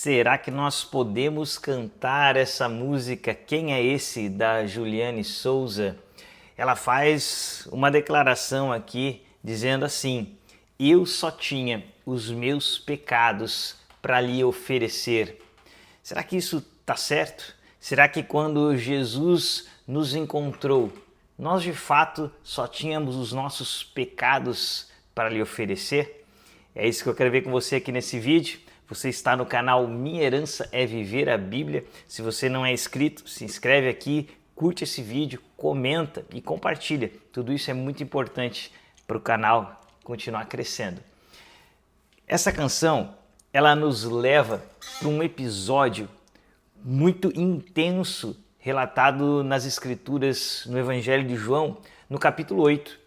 Será que nós podemos cantar essa música Quem é Esse, da Juliane Souza? Ela faz uma declaração aqui dizendo assim: eu só tinha os meus pecados para lhe oferecer. Será que isso está certo? Será que quando Jesus nos encontrou, nós de fato só tínhamos os nossos pecados para lhe oferecer? É isso que eu quero ver com você aqui nesse vídeo. Você está no canal Minha Herança é Viver a Bíblia. Se você não é inscrito, se inscreve aqui, curte esse vídeo, comenta e compartilha. Tudo isso é muito importante para o canal continuar crescendo. Essa canção, ela nos leva para um episódio muito intenso relatado nas Escrituras, no Evangelho de João, no capítulo 8,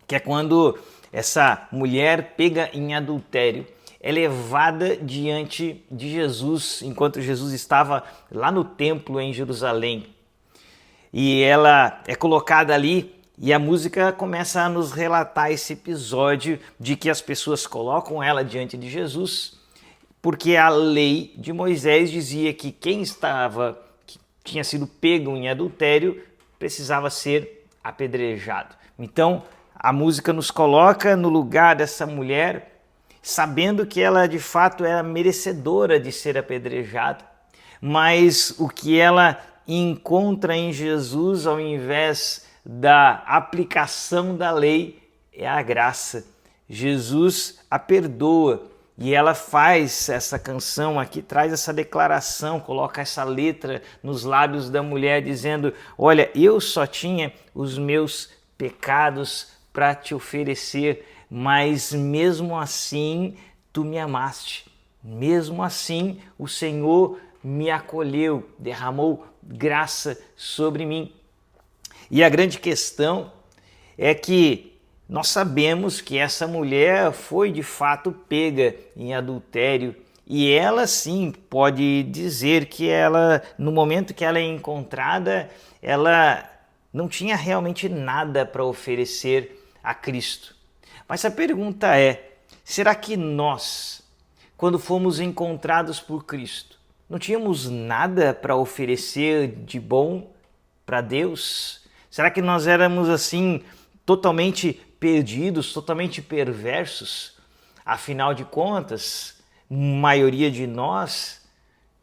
que é quando essa mulher pega em adultério é levada diante de Jesus, enquanto Jesus estava lá no templo em Jerusalém. E ela é colocada ali e a música começa a nos relatar esse episódio de que as pessoas colocam ela diante de Jesus, porque a lei de Moisés dizia que quem tinha sido pego em adultério precisava ser apedrejado. Então, a música nos coloca no lugar dessa mulher, sabendo que ela de fato era merecedora de ser apedrejada, mas o que ela encontra em Jesus, ao invés da aplicação da lei, é a graça. Jesus a perdoa e ela faz essa canção aqui, traz essa declaração, coloca essa letra nos lábios da mulher dizendo: olha, eu só tinha os meus pecados para te oferecer, mas mesmo assim tu me amaste, mesmo assim o Senhor me acolheu, derramou graça sobre mim. E a grande questão é que nós sabemos que essa mulher foi de fato pega em adultério e ela sim pode dizer que ela, no momento que ela é encontrada, ela não tinha realmente nada para oferecer a Cristo. Mas a pergunta é, será que nós, quando fomos encontrados por Cristo, não tínhamos nada para oferecer de bom para Deus? Será que nós éramos assim totalmente perdidos, totalmente perversos? Afinal de contas, a maioria de nós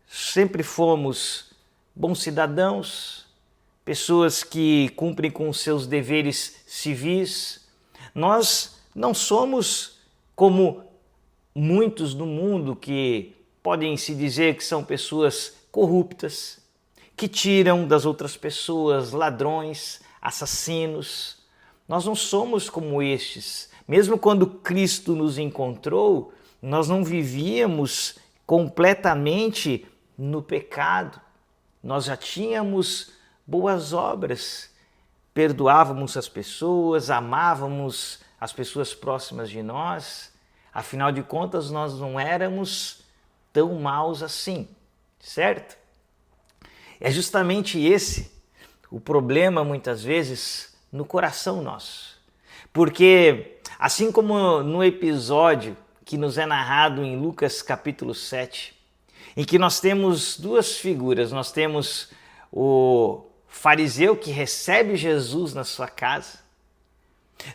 sempre fomos bons cidadãos, pessoas que cumprem com seus deveres civis. Nós não somos como muitos no mundo que podem se dizer que são pessoas corruptas, que tiram das outras pessoas, ladrões, assassinos. Nós não somos como estes. Mesmo quando Cristo nos encontrou, nós não vivíamos completamente no pecado. Nós já tínhamos boas obras, perdoávamos as pessoas, amávamos as pessoas próximas de nós. Afinal de contas, nós não éramos tão maus assim, certo? É justamente esse o problema, muitas vezes, no coração nosso. Porque, assim como no episódio que nos é narrado em Lucas capítulo 7, em que nós temos duas figuras, nós temos o fariseu que recebe Jesus na sua casa,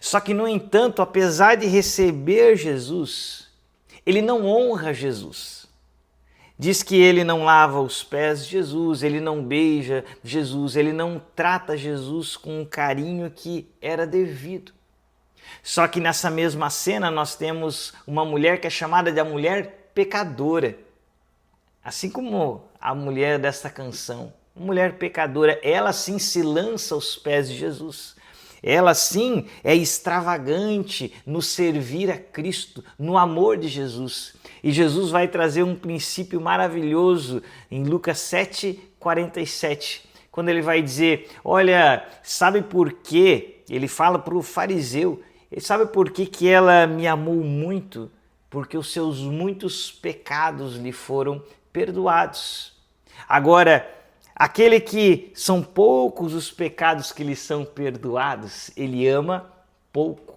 só que, no entanto, apesar de receber Jesus, ele não honra Jesus. Diz que ele não lava os pés de Jesus, ele não beija Jesus, ele não trata Jesus com o carinho que era devido. Só que nessa mesma cena nós temos uma mulher que é chamada de a mulher pecadora. Assim como a mulher desta canção, uma mulher pecadora, ela sim se lança aos pés de Jesus. Ela sim é extravagante no servir a Cristo, no amor de Jesus. E Jesus vai trazer um princípio maravilhoso em Lucas 7:47, quando ele vai dizer: olha, sabe por quê? Ele fala para o fariseu, sabe por que ela me amou muito? Porque os seus muitos pecados lhe foram perdoados. Agora, aquele que são poucos os pecados que lhe são perdoados, ele ama pouco.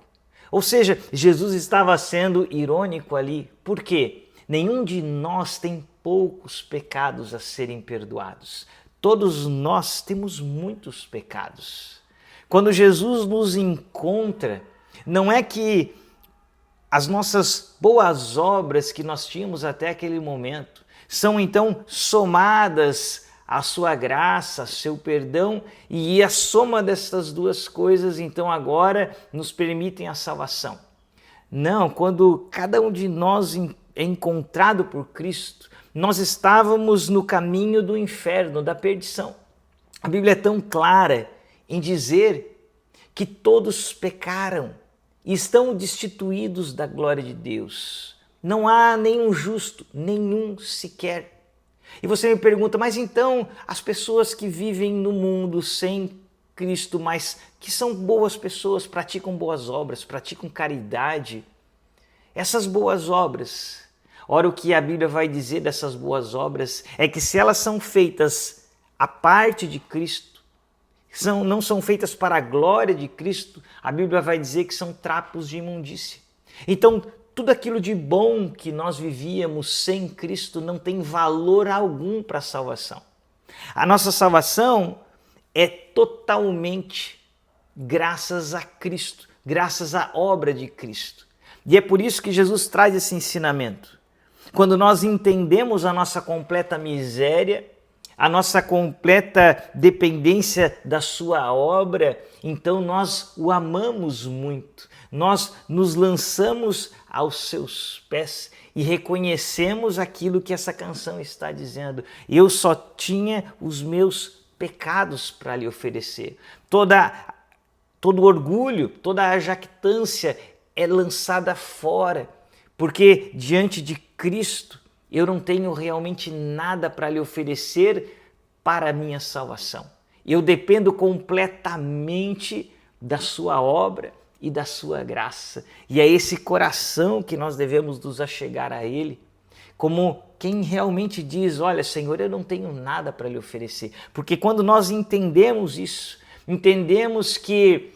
Ou seja, Jesus estava sendo irônico ali. Por quê? Nenhum de nós tem poucos pecados a serem perdoados. Todos nós temos muitos pecados. Quando Jesus nos encontra, não é que as nossas boas obras que nós tínhamos até aquele momento são então somadas à sua graça, ao seu perdão, e a soma dessas duas coisas então agora nos permitem a salvação. Não, quando cada um de nós é encontrado por Cristo, nós estávamos no caminho do inferno, da perdição. A Bíblia é tão clara em dizer que todos pecaram e estão destituídos da glória de Deus. Não há nenhum justo, nenhum sequer. E você me pergunta, mas então as pessoas que vivem no mundo sem Cristo, mas que são boas pessoas, praticam boas obras, praticam caridade, essas boas obras, ora o que a Bíblia vai dizer dessas boas obras é que se elas são feitas à parte de Cristo, não são feitas para a glória de Cristo, a Bíblia vai dizer que são trapos de imundícia. Então, tudo aquilo de bom que nós vivíamos sem Cristo não tem valor algum para a salvação. A nossa salvação é totalmente graças a Cristo, graças à obra de Cristo. E é por isso que Jesus traz esse ensinamento. Quando nós entendemos a nossa completa miséria, a nossa completa dependência da sua obra, então nós o amamos muito. Nós nos lançamos aos seus pés e reconhecemos aquilo que essa canção está dizendo. Eu só tinha os meus pecados para lhe oferecer. Todo orgulho, toda a jactância é lançada fora, porque diante de Cristo eu não tenho realmente nada para lhe oferecer para a minha salvação. Eu dependo completamente da sua obra e da sua graça. E é esse coração que nós devemos nos achegar a Ele, como quem realmente diz, olha, Senhor, eu não tenho nada para lhe oferecer. Porque quando nós entendemos isso, entendemos que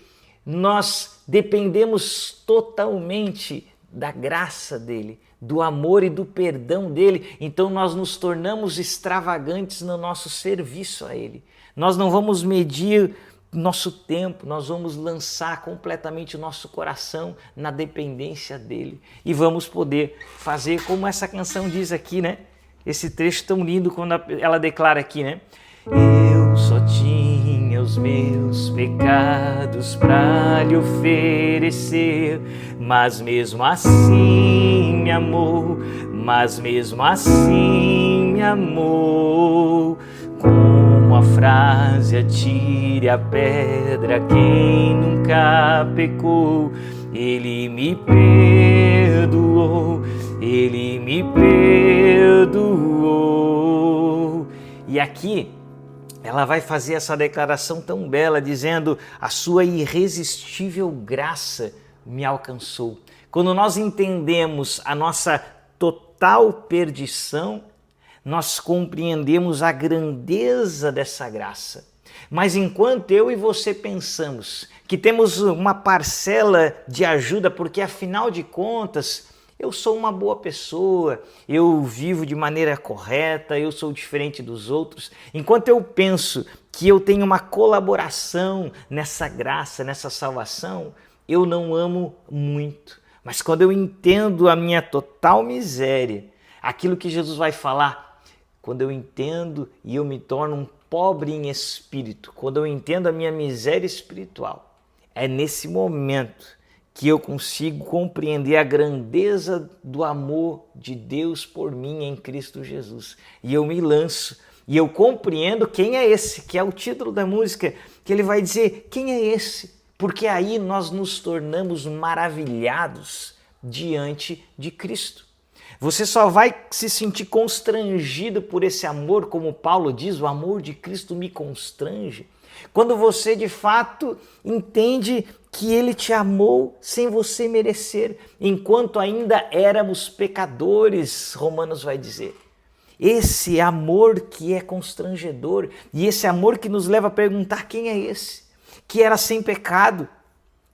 nós dependemos totalmente da graça dele, do amor e do perdão dele, então nós nos tornamos extravagantes no nosso serviço a ele. Nós não vamos medir nosso tempo, nós vamos lançar completamente o nosso coração na dependência dele e vamos poder fazer como essa canção diz aqui, né? Esse trecho tão lindo quando ela declara aqui, né? Eu só tinha os meus pecados para lhe oferecer, mas mesmo assim me amou, mas mesmo assim me amou. Como a frase atire a pedra quem nunca pecou, ele me perdoou, ele me perdoou. E aqui ela vai fazer essa declaração tão bela, dizendo, a sua irresistível graça me alcançou. Quando nós entendemos a nossa total perdição, nós compreendemos a grandeza dessa graça. Mas enquanto eu e você pensamos que temos uma parcela de ajuda, porque afinal de contas, eu sou uma boa pessoa, eu vivo de maneira correta, eu sou diferente dos outros. Enquanto eu penso que eu tenho uma colaboração nessa graça, nessa salvação, eu não amo muito. Mas quando eu entendo a minha total miséria, aquilo que Jesus vai falar, quando eu entendo e eu me torno um pobre em espírito, quando eu entendo a minha miséria espiritual, é nesse momento que eu consigo compreender a grandeza do amor de Deus por mim em Cristo Jesus. E eu me lanço e eu compreendo quem é esse, que é o título da música, que ele vai dizer quem é esse, porque aí nós nos tornamos maravilhados diante de Cristo. Você só vai se sentir constrangido por esse amor, como Paulo diz, o amor de Cristo me constrange, quando você de fato entende que ele te amou sem você merecer, enquanto ainda éramos pecadores, Romanos vai dizer. Esse amor que é constrangedor e esse amor que nos leva a perguntar quem é esse, que era sem pecado,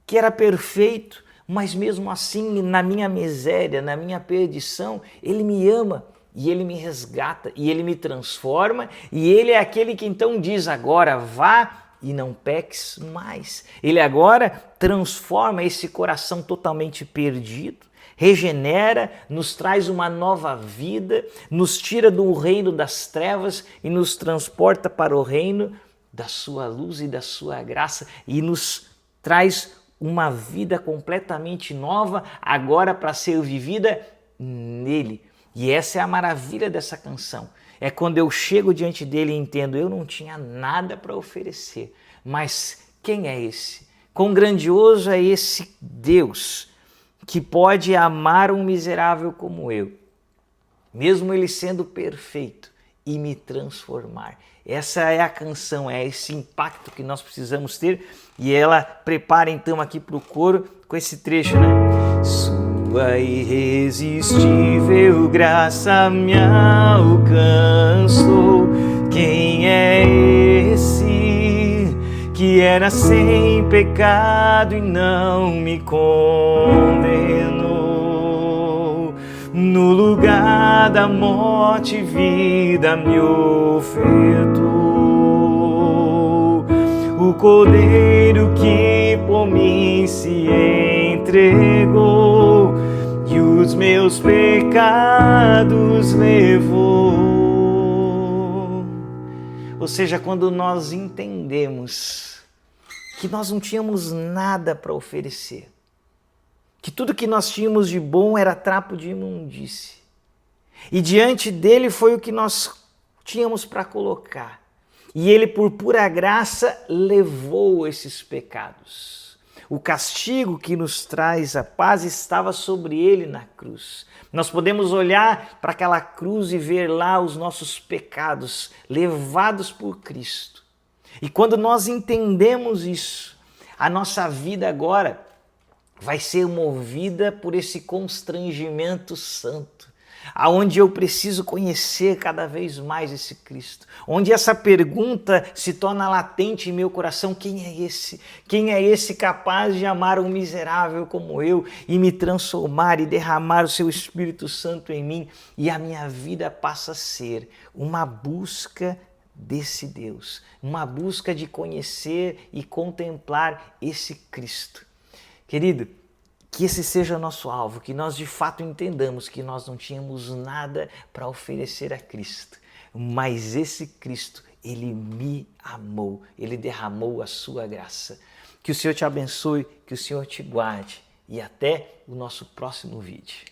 que era perfeito, mas mesmo assim, na minha miséria, na minha perdição, ele me ama e Ele me resgata, e Ele me transforma, e Ele é aquele que então diz agora, vá e não peques mais. Ele agora transforma esse coração totalmente perdido, regenera, nos traz uma nova vida, nos tira do reino das trevas e nos transporta para o reino da sua luz e da sua graça e nos traz uma vida completamente nova, agora para ser vivida nele. E essa é a maravilha dessa canção. É quando eu chego diante dele e entendo, eu não tinha nada para oferecer, mas quem é esse? Quão grandioso é esse Deus que pode amar um miserável como eu, mesmo ele sendo perfeito, e me transformar. Essa é a canção, é esse impacto que nós precisamos ter, e ela prepara então aqui para o coro com esse trecho, né? Sua irresistível graça me alcançou. Quem é esse que era sem pecado e não me condenou? No lugar da morte, vida me ofertou. O Cordeiro que por mim se entregou e os meus pecados levou. Ou seja, quando nós entendemos que nós não tínhamos nada para oferecer, que tudo que nós tínhamos de bom era trapo de imundície, e diante dele foi o que nós tínhamos para colocar, e ele por pura graça levou esses pecados. O castigo que nos traz a paz estava sobre ele na cruz. Nós podemos olhar para aquela cruz e ver lá os nossos pecados levados por Cristo. E quando nós entendemos isso, a nossa vida agora vai ser movida por esse constrangimento santo, aonde eu preciso conhecer cada vez mais esse Cristo, onde essa pergunta se torna latente em meu coração: quem é esse? Quem é esse capaz de amar um miserável como eu e me transformar e derramar o seu Espírito Santo em mim? E a minha vida passa a ser uma busca desse Deus, uma busca de conhecer e contemplar esse Cristo. Querido, que esse seja o nosso alvo, que nós de fato entendamos que nós não tínhamos nada para oferecer a Cristo, mas esse Cristo, Ele me amou, Ele derramou a sua graça. Que o Senhor te abençoe, que o Senhor te guarde e até o nosso próximo vídeo.